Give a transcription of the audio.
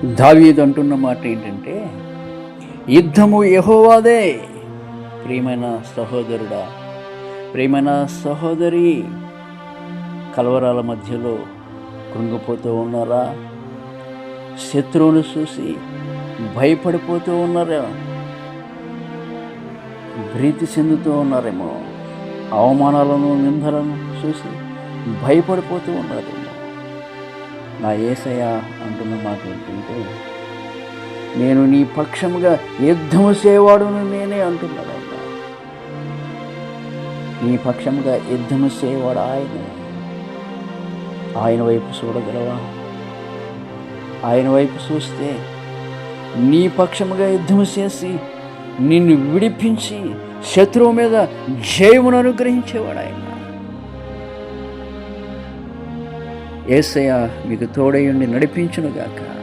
దావీదు అంటున్న మాట ఏంటంటే, యుద్ధము యెహోవాదే. ప్రియమైన సహోదరుడా, ప్రియమైన సహోదరి, కలవరాల మధ్యలో కృంగిపోతూ ఉన్నారా? శత్రువును చూసి భయపడిపోతూ ఉన్నారా? భీతి చెందుతూ ఉన్నారేమో. అవమానాలను, నిందలను చూసి భయపడిపోతూ ఉన్నారేమో. నా యేసయ్య అంటున్న మాట ఏంటంటే, నేను నీ పక్షముగా యుద్ధము చేయవాడును నేనే అంటున్నాడు ఆయన. నీ పక్షముగా యుద్ధము చేయవాడు ఆయనే. ఆయన వైపు చూడగలవా? ఆయన వైపు చూస్తే నీ పక్షముగా యుద్ధము చేసి నిన్ను విడిపించి శత్రువు మీద జయమును అనుగ్రహించేవాడు ఆయన. యేసయ్య మీకు తోడయుండి నడిపించునుగాక.